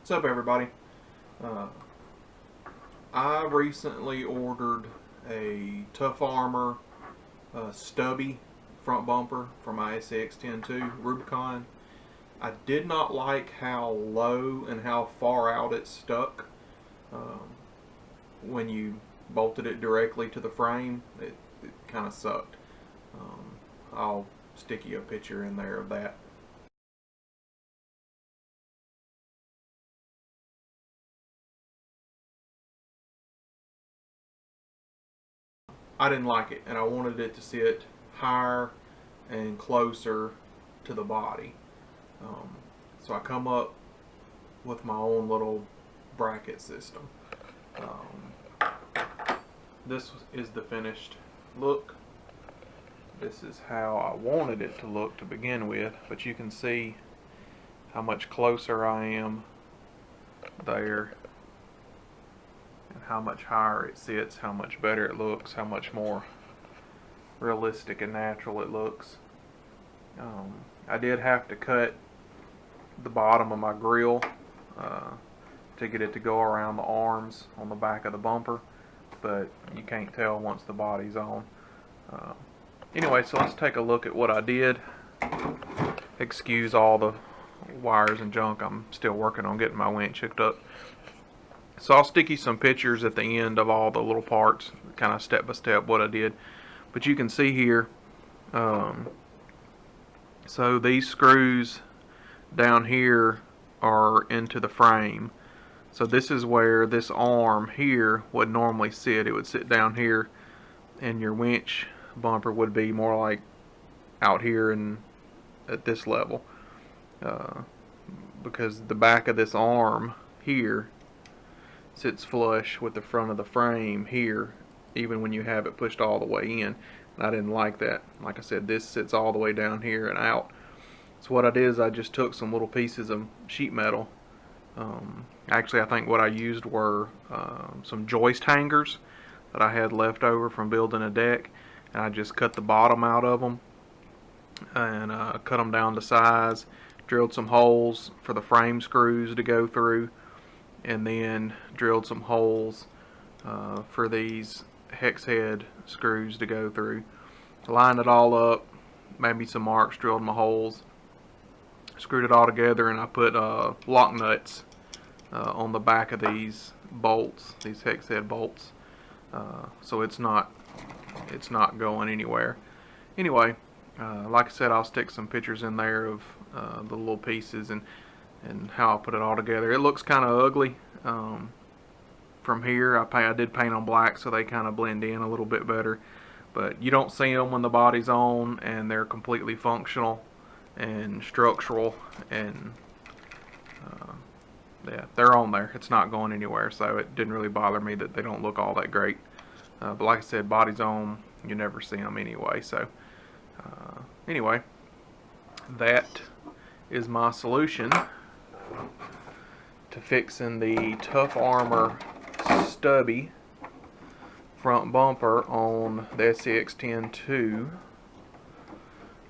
What's up, everybody? I recently ordered a Tough Armor Stubby front bumper for my SCX10II Rubicon. I did not like how low and how far out it stuck when you bolted it directly to the frame. It kind of sucked. I'll stick you a picture in there of that. I didn't like it, and I wanted it to sit higher and closer to the body. So I come up with my own little bracket system. This is the finished look. This is how I wanted it to look to begin with, but you can see how much closer I am there and how much higher it sits, how much better it looks, how much more realistic and natural it looks. I did have to cut the bottom of my grill to get it to go around the arms on the back of the bumper, but you can't tell once the body's on. Anyway, so let's take a look at what I did. Excuse all the wires and junk. I'm still working on getting my winch hooked up. So I'll stick you some pictures at the end of all the little parts, kind of step by step what I did. But you can see here, so these screws down here are into the frame. So this is where this arm here would normally sit. It would sit down here, and your winch bumper would be more like out here and at this level, because the back of this arm here sits flush with the front of the frame here, even when you have it pushed all the way in. And I didn't like that. Like I said, this sits all the way down here and out. So what I did is I just took some little pieces of sheet metal. Actually, I think what I used were some joist hangers that I had left over from building a deck, and I just cut the bottom out of them and cut them down to size, drilled some holes for the frame screws to go through, and then drilled some holes for these hex head screws to go through. Lined it all up, made me some marks, drilled my holes, screwed it all together, and I put lock nuts on the back of these bolts, these hex head bolts, so it's not going anywhere. Anyway, like I said, I'll stick some pictures in there of the little pieces and how I put it all together. It looks kind of ugly from here. I did paint on black, so they kind of blend in a little bit better, but you don't see them when the body's on, and they're completely functional and structural, and yeah, they're on there. It's not going anywhere, so it didn't really bother me that they don't look all that great. But like I said, body's on, you never see them anyway. So anyway, that is my solution to fixing the Tough Armor Stubby front bumper on the SCX10II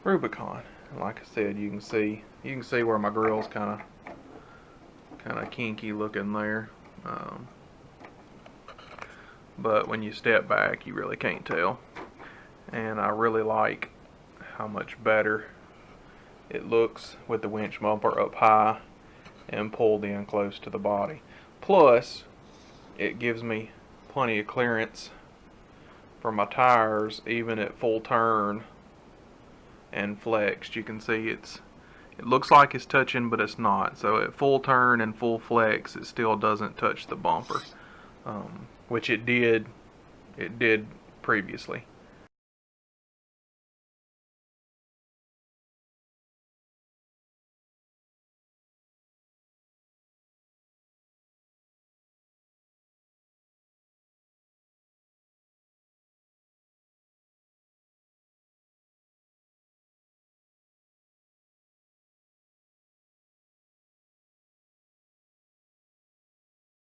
Rubicon. Like I said, you can see where my grill's kind of kinky looking there, but when you step back, you really can't tell. And I really like how much better it looks with the winch bumper up high and pulled in close to the body. Plus, it gives me plenty of clearance for my tires, even at full turn and flexed. You can see it looks like it's touching, but it's not. So at full turn and full flex, it still doesn't touch the bumper, which it did previously.